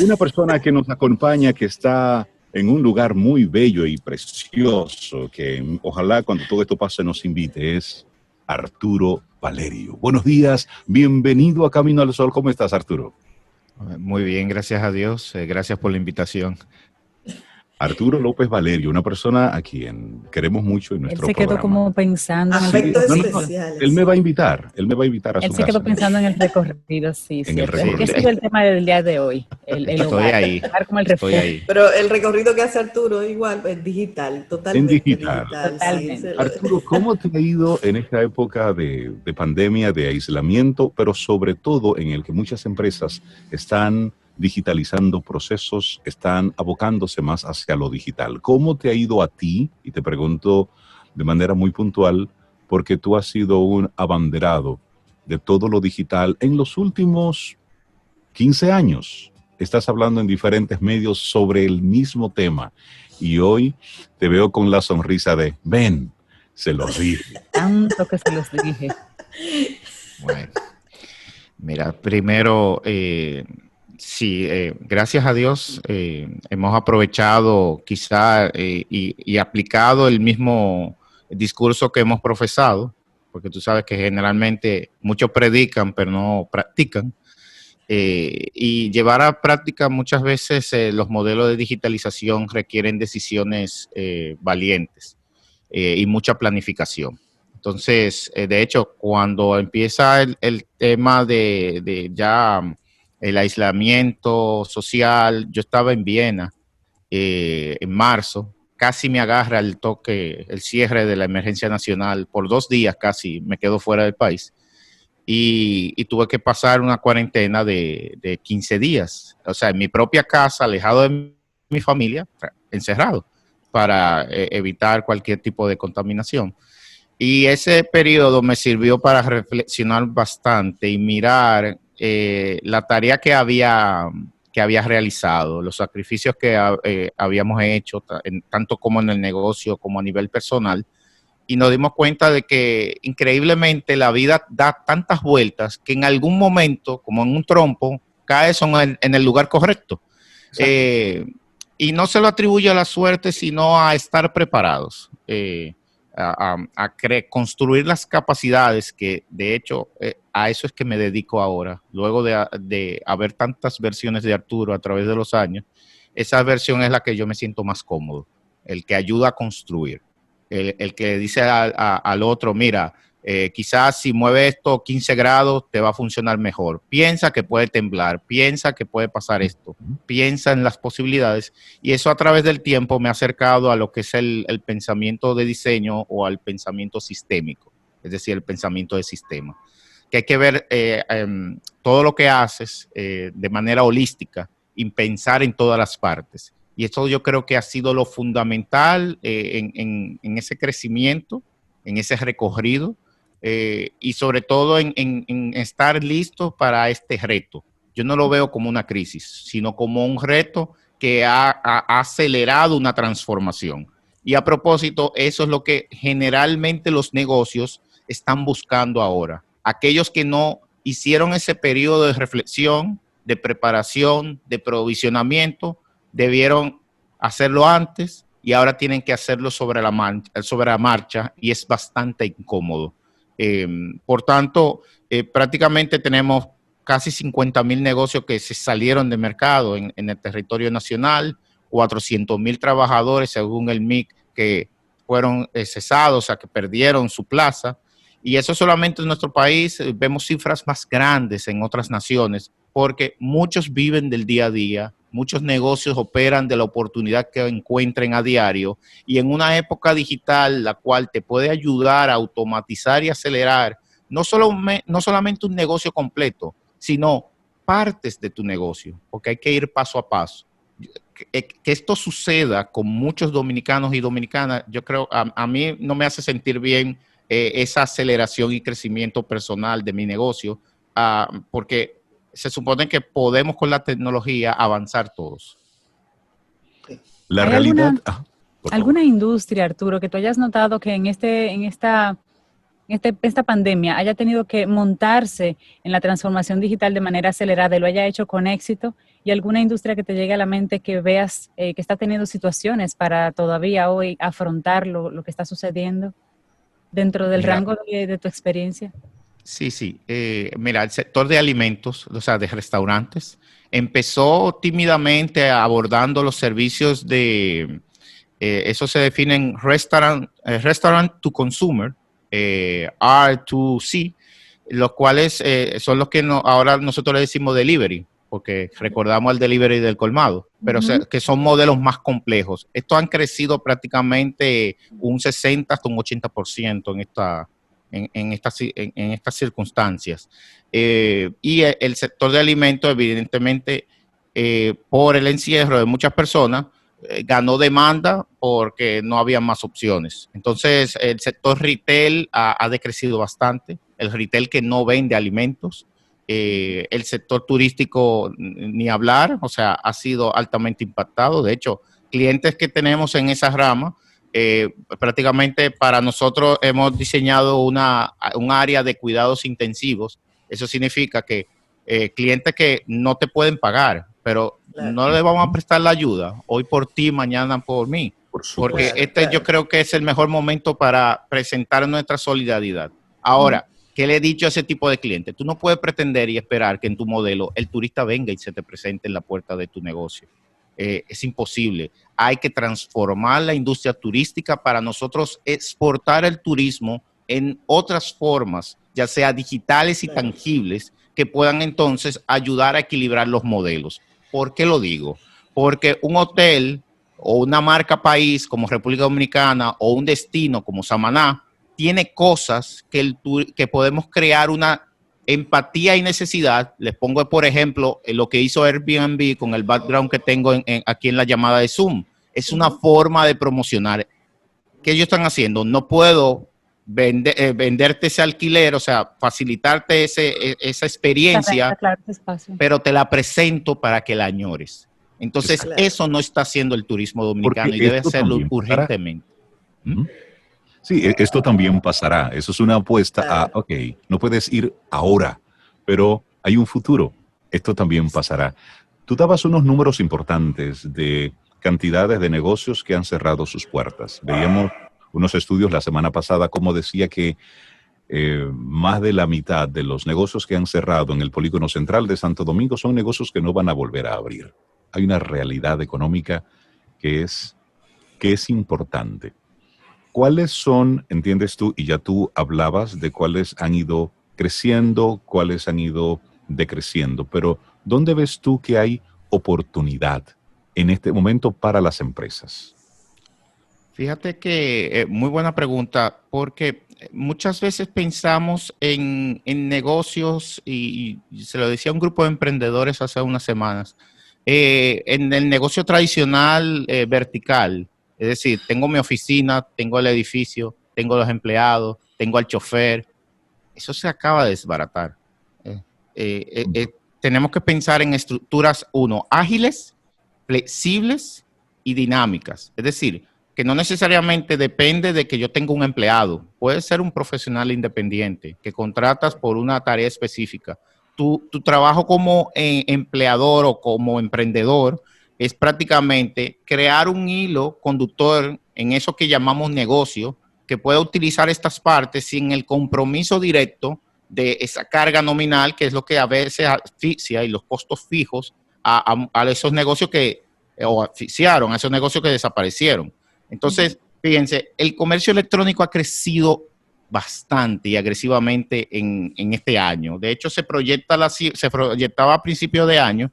Una persona que nos acompaña, que está en un lugar muy bello y precioso, que ojalá cuando todo esto pase nos invite, es Arturo Valerio. Buenos días, bienvenido a Camino al Sol. ¿Cómo estás, Arturo? Muy bien, gracias a Dios. Gracias por la invitación. Arturo López Valerio, una persona a quien queremos mucho en Él nuestro se quedó programa. como pensando en el Sí, Afectos recorrido. especiales. él me va a invitar a Él su se quedó casa. pensando en el recorrido, sí, En el cierto. ¿Qué ha recorrido. sido el tema del día de hoy? El Estoy hogar. ahí, El hogar como el estoy refugio. ahí. Pero el recorrido que hace Arturo igual es digital, En totalmente digital. digital. Totalmente. Sí, Arturo, ¿cómo te ha ido en esta época de pandemia, de aislamiento, pero sobre todo en el que muchas empresas están digitalizando procesos, están abocándose más hacia lo digital? ¿Cómo te ha ido a ti? Y te pregunto de manera muy puntual, porque tú has sido un abanderado de todo lo digital en los últimos 15 años. Estás hablando en diferentes medios sobre el mismo tema y hoy te veo con la sonrisa de, ven, se los dije. Tanto que se los dije. Bueno, mira, primero, sí, gracias a Dios hemos aprovechado quizá y aplicado el mismo discurso que hemos profesado, porque tú sabes que generalmente muchos predican pero no practican. Y llevar a práctica muchas veces los modelos de digitalización requieren decisiones valientes y mucha planificación. Entonces, de hecho, cuando empieza el tema de ya el aislamiento social, yo estaba en Viena en marzo, casi me agarra el toque, el cierre de la emergencia nacional, por 2 días casi me quedo fuera del país. Y tuve que pasar una cuarentena de 15 días, o sea, en mi propia casa, alejado de mi familia, encerrado, para evitar cualquier tipo de contaminación. Y ese periodo me sirvió para reflexionar bastante y mirar la tarea que había realizado, los sacrificios que habíamos hecho, tanto como en el negocio como a nivel personal, y nos dimos cuenta de que increíblemente la vida da tantas vueltas que en algún momento, como en un trompo, caes en el lugar correcto. Y no se lo atribuye a la suerte, sino a estar preparados, construir las capacidades que, de hecho, a eso es que me dedico ahora. Luego de haber tantas versiones de Arturo a través de los años, esa versión es la que yo me siento más cómodo, el que ayuda a construir. El que dice al otro, mira, quizás si mueve esto 15 grados te va a funcionar mejor. Piensa que puede temblar, piensa que puede pasar esto, piensa en las posibilidades. Y eso a través del tiempo me ha acercado a lo que es el pensamiento de diseño o al pensamiento sistémico, es decir, el pensamiento de sistema. Que hay que ver todo lo que haces de manera holística y pensar en todas las partes. Y esto yo creo que ha sido lo fundamental en ese crecimiento, en ese recorrido, y sobre todo en estar listo para este reto. Yo no lo veo como una crisis, sino como un reto que ha acelerado una transformación. Y a propósito, eso es lo que generalmente los negocios están buscando ahora. Aquellos que no hicieron ese periodo de reflexión, de preparación, de provisionamiento, debieron hacerlo antes y ahora tienen que hacerlo sobre la marcha y es bastante incómodo. Por tanto, prácticamente tenemos casi 50,000 negocios que se salieron de mercado en el territorio nacional, 400,000 trabajadores según el MIC que fueron cesados, o sea, que perdieron su plaza. Y eso solamente en nuestro país, vemos cifras más grandes en otras naciones, porque muchos viven del día a día, muchos negocios operan de la oportunidad que encuentren a diario, y en una época digital, la cual te puede ayudar a automatizar y acelerar, no solamente un negocio completo, sino partes de tu negocio, porque hay que ir paso a paso. Que esto suceda con muchos dominicanos y dominicanas, yo creo, a mí no me hace sentir bien esa aceleración y crecimiento personal de mi negocio, porque se supone que podemos con la tecnología avanzar todos. La ¿Hay realidad... alguna industria, Arturo, que tú hayas notado que en esta esta pandemia haya tenido que montarse en la transformación digital de manera acelerada y lo haya hecho con éxito, y alguna industria que te llegue a la mente que veas que está teniendo situaciones para todavía hoy afrontar lo que está sucediendo dentro del rango de tu experiencia. Sí. Mira, el sector de alimentos, o sea, de restaurantes, empezó tímidamente abordando los servicios de, eso se define en restaurant to consumer, R2C, los cuales son los que ahora nosotros le decimos delivery, porque recordamos el delivery del colmado, pero que son modelos más complejos. Estos han crecido prácticamente un 60 hasta un 80% en estas circunstancias. Y el sector de alimentos, evidentemente, por el encierro de muchas personas, ganó demanda porque no había más opciones. Entonces, el sector retail ha decrecido bastante, el retail que no vende alimentos. El sector turístico, ni hablar, o sea, ha sido altamente impactado. De hecho, clientes que tenemos en esa rama, prácticamente para nosotros hemos diseñado un área de cuidados intensivos. Eso significa que clientes que no te pueden pagar, pero no le vamos a prestar la ayuda, hoy por ti, mañana por mí. Porque yo creo que es el mejor momento para presentar nuestra solidaridad. Ahora, ¿qué le he dicho a ese tipo de clientes? Tú no puedes pretender y esperar que en tu modelo el turista venga y se te presente en la puerta de tu negocio. Es imposible. Hay que transformar la industria turística para nosotros exportar el turismo en otras formas, ya sea digitales y tangibles, que puedan entonces ayudar a equilibrar los modelos. ¿Por qué lo digo? Porque un hotel o una marca país como República Dominicana o un destino como Samaná tiene cosas que podemos crear una empatía y necesidad. Les pongo, por ejemplo, lo que hizo Airbnb con el background que tengo aquí en la llamada de Zoom. Es una forma de promocionar. ¿Qué ellos están haciendo? No puedo venderte ese alquiler, o sea, facilitarte esa experiencia, claro, ese espacio, pero te la presento para que la añores. Entonces, eso no está haciendo el turismo dominicano y debe hacerlo urgentemente. Sí, esto también pasará. Eso es una apuesta a, ok, no puedes ir ahora, pero hay un futuro. Esto también pasará. Tú dabas unos números importantes de cantidades de negocios que han cerrado sus puertas. Veíamos unos estudios la semana pasada como decía que más de la mitad de los negocios que han cerrado en el polígono central de Santo Domingo son negocios que no van a volver a abrir. Hay una realidad económica que es importante. ¿Cuáles son, entiendes tú, y ya tú hablabas de cuáles han ido creciendo, cuáles han ido decreciendo, pero ¿dónde ves tú que hay oportunidad en este momento para las empresas? Fíjate que muy buena pregunta, porque muchas veces pensamos en negocios, y se lo decía a un grupo de emprendedores hace unas semanas, en el negocio tradicional vertical. Es decir, tengo mi oficina, tengo el edificio, tengo los empleados, tengo al chofer. Eso se acaba de desbaratar. Tenemos que pensar en estructuras, ágiles, flexibles y dinámicas. Es decir, que no necesariamente depende de que yo tenga un empleado. Puede ser un profesional independiente que contratas por una tarea específica. Tu trabajo como empleador o como emprendedor es prácticamente crear un hilo conductor en eso que llamamos negocio, que pueda utilizar estas partes sin el compromiso directo de esa carga nominal, que es lo que a veces asfixia, y los costos fijos a esos negocios o asfixiaron, a esos negocios que desaparecieron. Entonces, fíjense, el comercio electrónico ha crecido bastante y agresivamente en este año. De hecho, se proyectaba a principios de año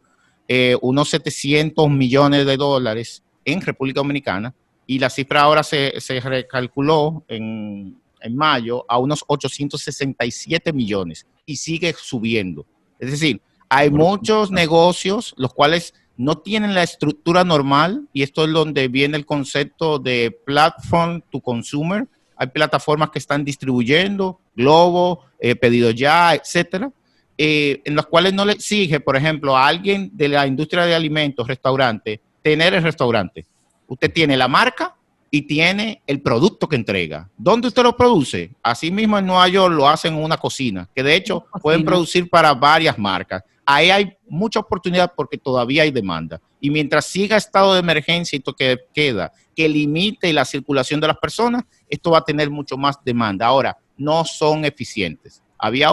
unos 700 millones de dólares en República Dominicana, y la cifra ahora se recalculó en mayo a unos 867 millones y sigue subiendo. Es decir, hay muchos negocios los cuales no tienen la estructura normal, y esto es donde viene el concepto de platform to consumer. Hay plataformas que están distribuyendo, Globo, Pedido Ya, etcétera, en las cuales no le exige, por ejemplo, a alguien de la industria de alimentos, restaurante, tener el restaurante. Usted tiene la marca y tiene el producto que entrega. ¿Dónde usted lo produce? Así mismo en Nueva York lo hacen en una cocina, que de hecho pueden producir para varias marcas. Ahí hay mucha oportunidad porque todavía hay demanda. Y mientras siga estado de emergencia y toque de queda, que limite la circulación de las personas, esto va a tener mucho más demanda. Ahora, no son eficientes. Había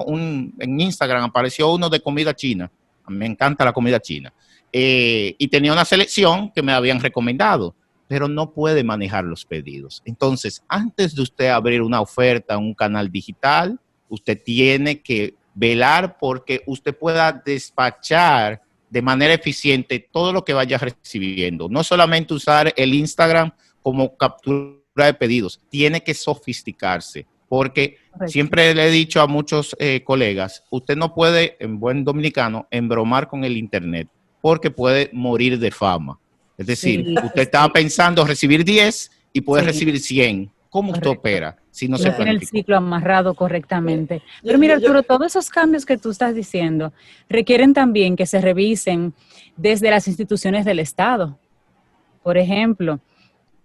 en Instagram apareció uno de comida china. Me encanta la comida china. Y tenía una selección que me habían recomendado, pero no puede manejar los pedidos. Entonces, antes de usted abrir una oferta en un canal digital, usted tiene que velar porque usted pueda despachar de manera eficiente todo lo que vaya recibiendo. No solamente usar el Instagram como captura de pedidos, tiene que sofisticarse, porque siempre le he dicho a muchos colegas, usted no puede, en buen dominicano, embromar con el Internet, porque puede morir de fama. Es decir, usted estaba pensando recibir 10 y puede recibir 100. ¿Cómo usted opera si no se tiene el ciclo amarrado correctamente? Pero mira, Arturo, todos esos cambios que tú estás diciendo requieren también que se revisen desde las instituciones del Estado. Por ejemplo,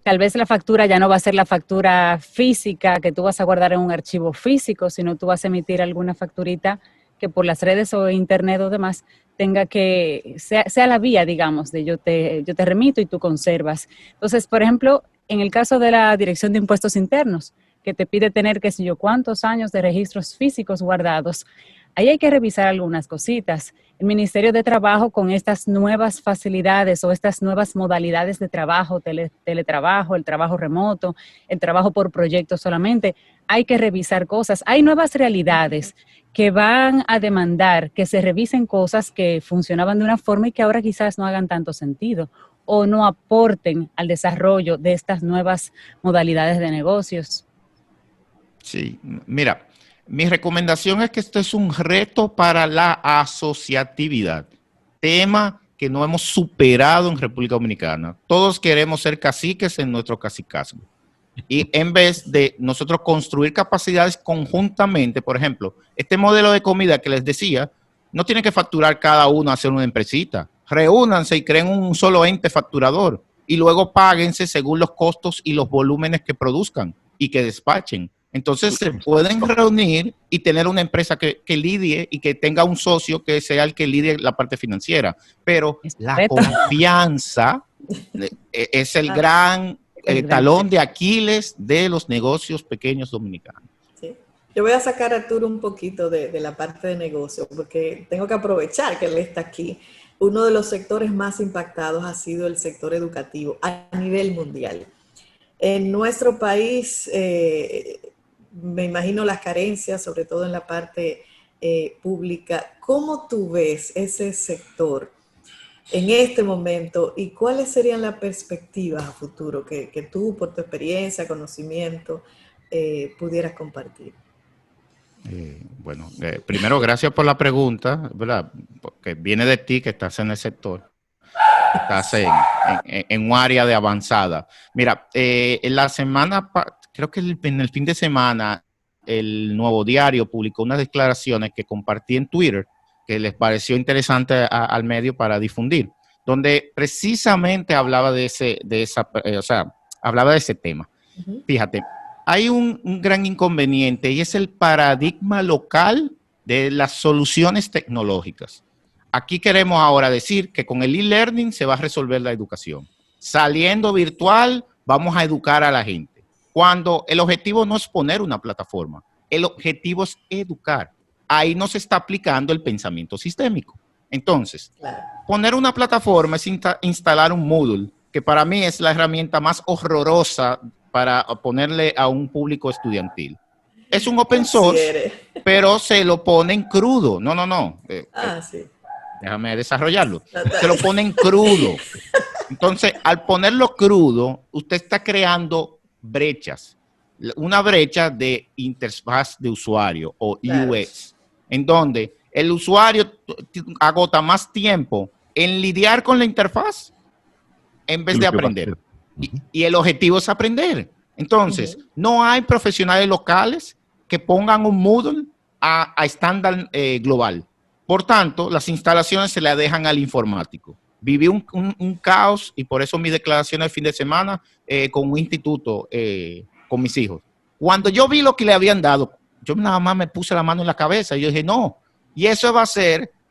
tal vez la factura ya no va a ser la factura física que tú vas a guardar en un archivo físico, sino tú vas a emitir alguna facturita que por las redes o internet o demás tenga que, sea la vía, digamos, de yo te remito y tú conservas. Entonces, por ejemplo, en el caso de la Dirección de Impuestos Internos, que te pide tener, qué sé yo, cuántos años de registros físicos guardados, ahí hay que revisar algunas cositas. El Ministerio de Trabajo, con estas nuevas facilidades o estas nuevas modalidades de trabajo, teletrabajo, el trabajo remoto, el trabajo por proyecto solamente, hay que revisar cosas. Hay nuevas realidades que van a demandar que se revisen cosas que funcionaban de una forma y que ahora quizás no hagan tanto sentido o no aporten al desarrollo de estas nuevas modalidades de negocios. Sí, mira, mi recomendación es que esto es un reto para la asociatividad, tema que no hemos superado en República Dominicana. Todos queremos ser caciques en nuestro cacicazgo. Y en vez de nosotros construir capacidades conjuntamente, por ejemplo, este modelo de comida que les decía, no tiene que facturar cada uno a hacer una empresita. Reúnanse y creen un solo ente facturador y luego páguense según los costos y los volúmenes que produzcan y que despachen. Entonces se pueden reunir y tener una empresa que lidie y que tenga un socio que sea el que lidie la parte financiera. Pero la confianza es el gran talón de Aquiles de los negocios pequeños dominicanos. Sí. Yo voy a sacar a Arturo un poquito de la parte de negocio, porque tengo que aprovechar que él está aquí. Uno de los sectores más impactados ha sido el sector educativo a nivel mundial. En nuestro país, me imagino las carencias, sobre todo en la parte pública. ¿Cómo tú ves ese sector en este momento y cuáles serían las perspectivas a futuro que tú, por tu experiencia, conocimiento, pudieras compartir? Primero, gracias por la pregunta, ¿verdad? Porque viene de ti, que estás en el sector, estás en un área de avanzada. Mira, en la semana, creo que en el fin de semana, el Nuevo Diario publicó unas declaraciones que compartí en Twitter, que les pareció interesante al medio para difundir, donde precisamente hablaba hablaba de ese tema. Uh-huh. Fíjate, hay un gran inconveniente y es el paradigma local de las soluciones tecnológicas. Aquí queremos ahora decir que con el e-learning se va a resolver la educación. Saliendo virtual, vamos a educar a la gente. Cuando el objetivo no es poner una plataforma, el objetivo es educar. Ahí no se está aplicando el pensamiento sistémico. Entonces, poner una plataforma es instalar un Moodle, que para mí es la herramienta más horrorosa para ponerle a un público estudiantil. Es un open source, pero se lo ponen crudo. No. Sí. Déjame desarrollarlo. Se lo ponen crudo. Entonces, al ponerlo crudo, usted está creando brechas. Una brecha de interfaz de usuario o UX, en donde el usuario agota más tiempo en lidiar con la interfaz en vez de aprender. Y el objetivo es aprender. Entonces, no hay profesionales locales que pongan un Moodle a estándar global. Por tanto, las instalaciones se las dejan al informático. Viví un caos y por eso mi declaración el fin de semana con un instituto con mis hijos. Cuando yo vi lo que le habían dado, yo nada más me puse la mano en la cabeza y yo dije, no, y eso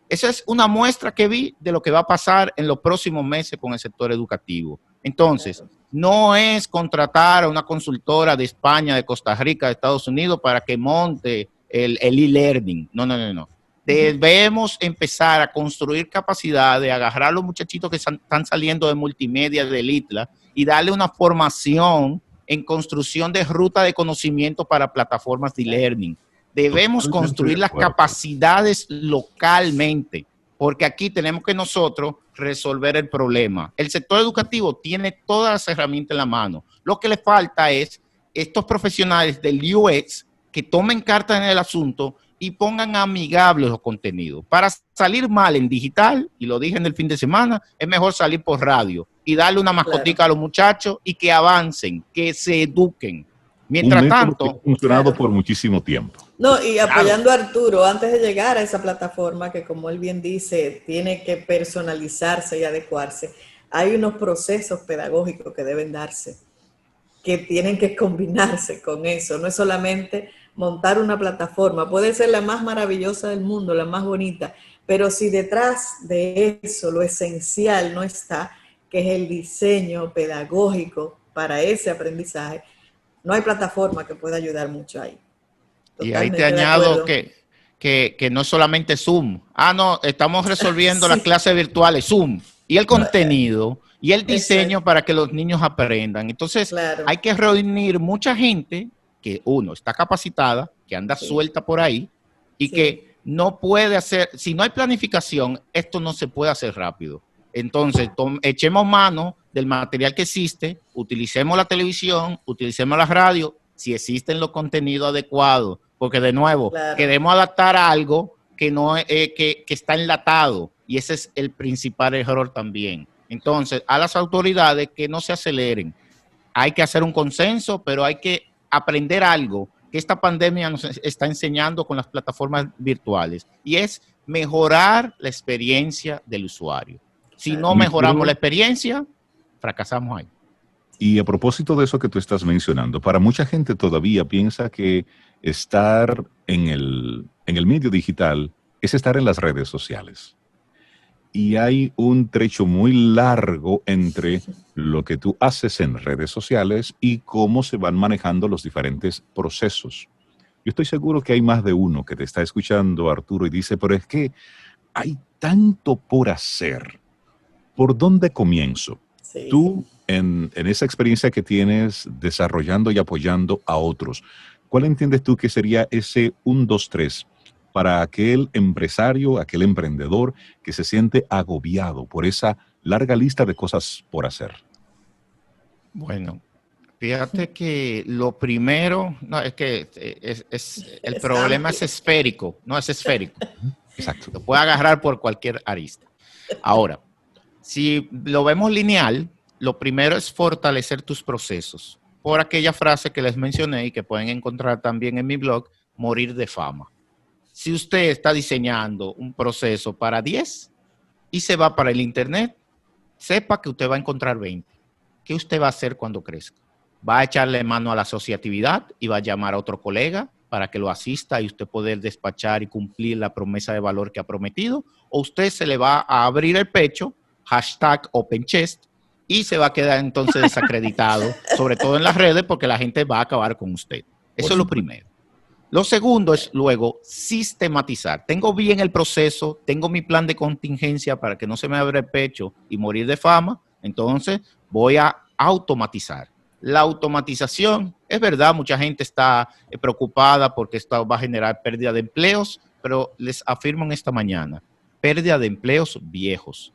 es una muestra que vi de lo que va a pasar en los próximos meses con el sector educativo. Entonces, no es contratar a una consultora de España, de Costa Rica, de Estados Unidos para que monte el e-learning. No. Debemos empezar a construir capacidades, agarrar a los muchachitos que están saliendo de multimedia, del ITLA, y darle una formación en construcción de ruta de conocimiento para plataformas de e-learning. Debemos construir las capacidades localmente, porque aquí tenemos que nosotros resolver el problema. El sector educativo tiene todas las herramientas en la mano. Lo que le falta es estos profesionales del UX que tomen cartas en el asunto y pongan amigables los contenidos. Para salir mal en digital, y lo dije en el fin de semana, es mejor salir por radio y darle una mascotica a los muchachos y que avancen, que se eduquen. Mientras tanto, que ha funcionado por muchísimo tiempo. No, y apoyando a Arturo, antes de llegar a esa plataforma que, como él bien dice, tiene que personalizarse y adecuarse, hay unos procesos pedagógicos que deben darse, que tienen que combinarse con eso. No es solamente montar una plataforma, puede ser la más maravillosa del mundo, la más bonita, pero si detrás de eso lo esencial no está, que es el diseño pedagógico para ese aprendizaje, no hay plataforma que pueda ayudar mucho ahí. Y ahí te añado que no es solamente Zoom. No, estamos resolviendo las clases virtuales, Zoom. Y el contenido y el diseño para que los niños aprendan. Entonces, hay que reunir mucha gente que, uno, está capacitada, que anda suelta por ahí y que no puede hacer, si no hay planificación, esto no se puede hacer rápido. Entonces, echemos mano del material que existe, utilicemos la televisión, utilicemos la radio, si existen los contenidos adecuados, porque de nuevo, queremos adaptar a algo que no que está enlatado, y ese es el principal error también. Entonces, a las autoridades que no se aceleren, hay que hacer un consenso, pero hay que aprender algo que esta pandemia nos está enseñando con las plataformas virtuales, y es mejorar la experiencia del usuario. Si no mejoramos la experiencia, fracasamos ahí. Y a propósito de eso que tú estás mencionando, para mucha gente todavía piensa que estar en el medio digital es estar en las redes sociales. Y hay un trecho muy largo entre lo que tú haces en redes sociales y cómo se van manejando los diferentes procesos. Yo estoy seguro que hay más de uno que te está escuchando, Arturo, y dice, pero es que hay tanto por hacer. ¿Por dónde comienzo? Sí. Tú, en esa experiencia que tienes desarrollando y apoyando a otros, ¿cuál entiendes tú que sería ese 1, 2, 3 para aquel empresario, aquel emprendedor que se siente agobiado por esa larga lista de cosas por hacer? Bueno, fíjate que lo primero, no, es que el problema es esférico, no es esférico. Exacto. Lo puede agarrar por cualquier arista. Ahora, si lo vemos lineal, lo primero es fortalecer tus procesos. Por aquella frase que les mencioné y que pueden encontrar también en mi blog, morir de fama. Si usted está diseñando un proceso para 10 y se va para el internet, sepa que usted va a encontrar 20. ¿Qué usted va a hacer cuando crezca? ¿Va a echarle mano a la asociatividad y va a llamar a otro colega para que lo asista y usted poder despachar y cumplir la promesa de valor que ha prometido? ¿O usted se le va a abrir el pecho, #OpenChest, y se va a quedar entonces desacreditado, sobre todo en las redes, porque la gente va a acabar con usted? Eso es lo primero. Lo segundo es luego sistematizar. Tengo bien el proceso, tengo mi plan de contingencia para que no se me abra el pecho y morir de fama, entonces voy a automatizar. La automatización, es verdad, mucha gente está preocupada porque esto va a generar pérdida de empleos, pero les afirmo en esta mañana, pérdida de empleos viejos.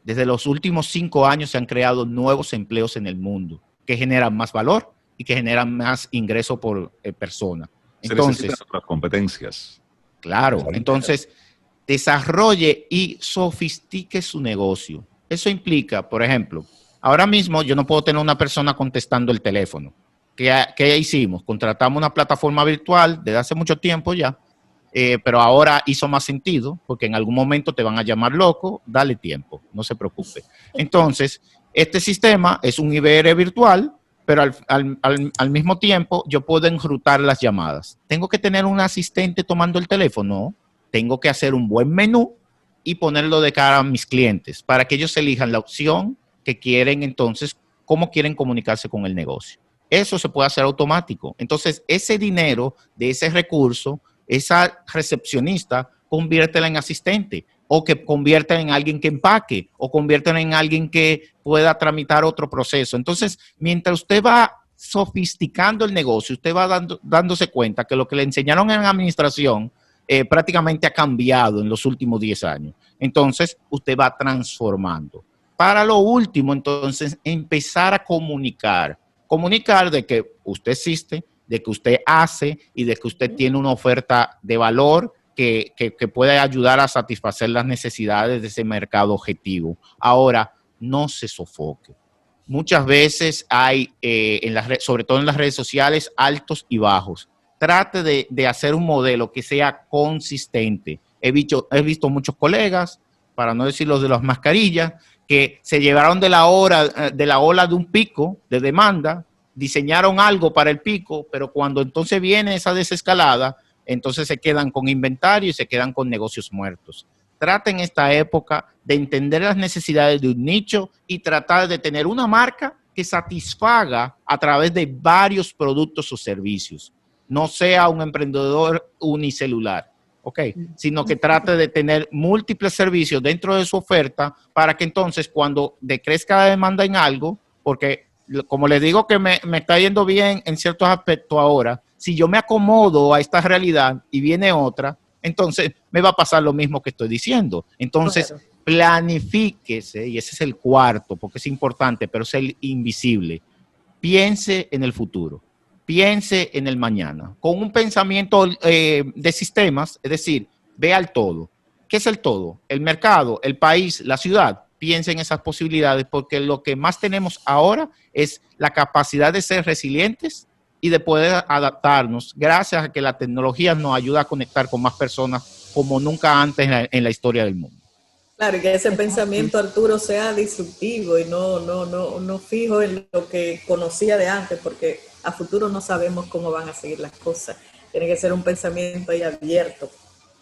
Desde los últimos 5 años se han creado nuevos empleos en el mundo que generan más valor y que generan más ingreso por persona. Entonces, necesitan otras competencias. Claro, entonces desarrolle y sofistique su negocio. Eso implica, por ejemplo, ahora mismo yo no puedo tener una persona contestando el teléfono. ¿Qué hicimos? Contratamos una plataforma virtual desde hace mucho tiempo ya pero ahora hizo más sentido porque en algún momento te van a llamar loco, dale tiempo, no se preocupe. Entonces, este sistema es un IVR virtual, pero al mismo tiempo yo puedo enrutar las llamadas. ¿Tengo que tener un asistente tomando el teléfono? No, tengo que hacer un buen menú y ponerlo de cara a mis clientes para que ellos elijan la opción que quieren, entonces, cómo quieren comunicarse con el negocio. Eso se puede hacer automático. Entonces, ese dinero de ese recurso, esa recepcionista, conviértela en asistente o que convierta en alguien que empaque o convierta en alguien que pueda tramitar otro proceso. Entonces, mientras usted va sofisticando el negocio, usted va dándose cuenta que lo que le enseñaron en administración prácticamente ha cambiado en los últimos 10 años. Entonces, usted va transformando. Para lo último, entonces, empezar a comunicar. Comunicar de que usted existe, de que usted hace y de que usted tiene una oferta de valor que puede ayudar a satisfacer las necesidades de ese mercado objetivo. Ahora, no se sofoque. Muchas veces hay, sobre todo en las redes sociales, altos y bajos. Trate de hacer un modelo que sea consistente. He visto muchos colegas, para no decir los de las mascarillas, que se llevaron de la ola de un pico de demanda, diseñaron algo para el pico, pero cuando entonces viene esa desescalada, entonces se quedan con inventario y se quedan con negocios muertos. Traten esta época de entender las necesidades de un nicho y tratar de tener una marca que satisfaga a través de varios productos o servicios. No sea un emprendedor unicelular, ¿ok? Sino que trate de tener múltiples servicios dentro de su oferta para que entonces cuando decrezca la demanda en algo, porque como les digo que me está yendo bien en ciertos aspectos ahora, si yo me acomodo a esta realidad y viene otra, entonces me va a pasar lo mismo que estoy diciendo. Entonces, claro, planifíquese, y ese es el cuarto, porque es importante, pero es el invisible. Piense en el futuro. Piense en el mañana, con un pensamiento de sistemas, es decir, vea el todo. ¿Qué es el todo? El mercado, el país, la ciudad. Piense en esas posibilidades porque lo que más tenemos ahora es la capacidad de ser resilientes y de poder adaptarnos gracias a que la tecnología nos ayuda a conectar con más personas como nunca antes en la historia del mundo. Claro, y que ese pensamiento, Arturo, sea disruptivo y no fijo en lo que conocía de antes, porque a futuro no sabemos cómo van a seguir las cosas. Tiene que ser un pensamiento ahí abierto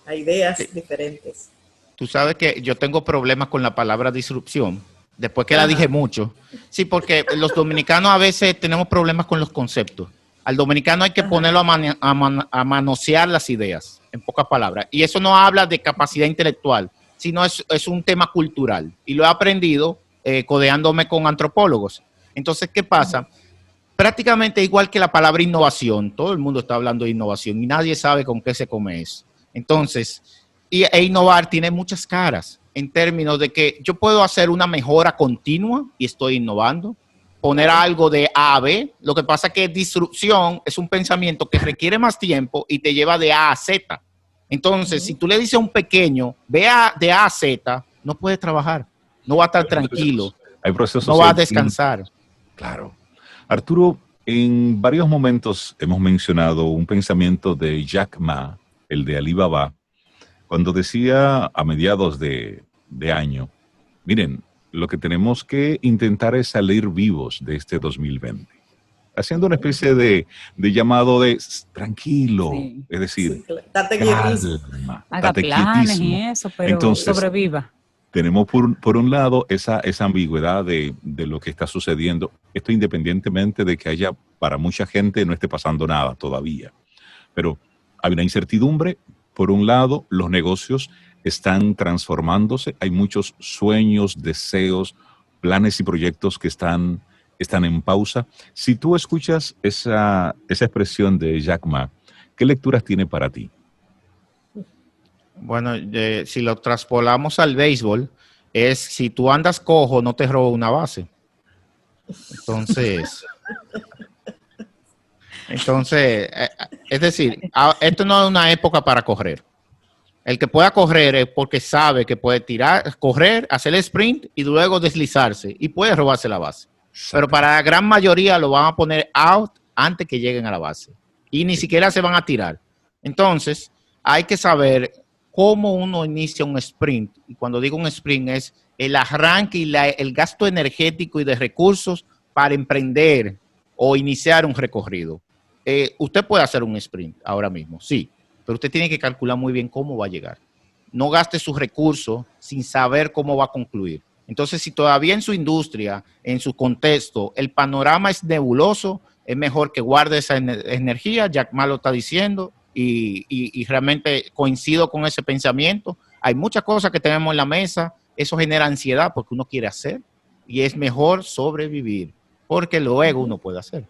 a ideas diferentes. Tú sabes que yo tengo problemas con la palabra disrupción, después que la dije mucho. Sí, porque los dominicanos a veces tenemos problemas con los conceptos. Al dominicano hay que ponerlo a manosear las ideas, en pocas palabras. Y eso no habla de capacidad intelectual, sino es un tema cultural. Y lo he aprendido codeándome con antropólogos. Entonces, ¿qué pasa? Prácticamente igual que la palabra innovación. Todo el mundo está hablando de innovación y nadie sabe con qué se come eso. Entonces, e innovar tiene muchas caras en términos de que yo puedo hacer una mejora continua y estoy innovando, poner algo de A a B. Lo que pasa es que disrupción es un pensamiento que requiere más tiempo y te lleva de A a Z. Entonces, si tú le dices a un pequeño, vea de A a Z, no puede trabajar, no va a estar tranquilo, hay procesos, no va a descansar. Claro. Arturo, en varios momentos hemos mencionado un pensamiento de Jack Ma, el de Alibaba, cuando decía a mediados de año, miren, lo que tenemos que intentar es salir vivos de este 2020. Haciendo una especie de llamado de tranquilo, sí, es decir, sí, date quietísimo. Haga planes y eso, pero entonces, sobreviva. Tenemos por un lado esa ambigüedad de lo que está sucediendo. Esto independientemente de que haya para mucha gente no esté pasando nada todavía. Pero hay una incertidumbre. Por un lado, los negocios están transformándose. Hay muchos sueños, deseos, planes y proyectos que están en pausa. Si tú escuchas esa expresión de Jack Ma, ¿qué lecturas tiene para ti? Bueno, si lo traspolamos al béisbol, es si tú andas cojo, no te robo una base. Entonces, es decir, esto no es una época para correr. El que pueda correr es porque sabe que puede correr, hacer el sprint y luego deslizarse y puede robarse la base. Pero para la gran mayoría lo van a poner out antes que lleguen a la base. Y ni siquiera se van a tirar. Entonces, hay que saber cómo uno inicia un sprint. Y cuando digo un sprint es el arranque y el gasto energético y de recursos para emprender o iniciar un recorrido. Usted puede hacer un sprint ahora mismo, sí, pero usted tiene que calcular muy bien cómo va a llegar. No gaste sus recursos sin saber cómo va a concluir. Entonces, si todavía en su industria, en su contexto, el panorama es nebuloso, es mejor que guarde esa energía. Jack Ma lo está diciendo y realmente coincido con ese pensamiento. Hay muchas cosas que tenemos en la mesa, eso genera ansiedad porque uno quiere hacer y es mejor sobrevivir porque luego uno puede hacer.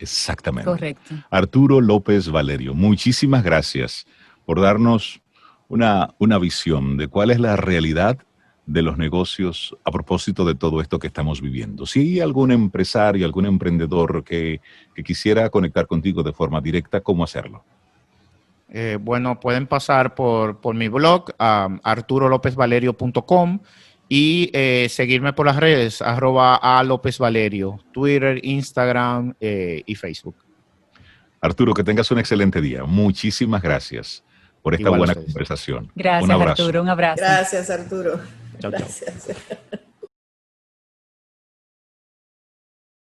Exactamente. Correcto. Arturo López Valerio, muchísimas gracias por darnos una visión de cuál es la realidad de los negocios a propósito de todo esto que estamos viviendo. Si hay algún empresario, algún emprendedor que quisiera conectar contigo de forma directa, ¿cómo hacerlo? Bueno, pueden pasar por mi blog, arturolopezvalerio.com y seguirme por las redes, @alopezvalerio, Twitter, Instagram y Facebook. Arturo, que tengas un excelente día. Muchísimas gracias por esta buena conversación. Gracias, Un abrazo. Arturo. Un abrazo. Gracias, Arturo. Chao, chao. Gracias.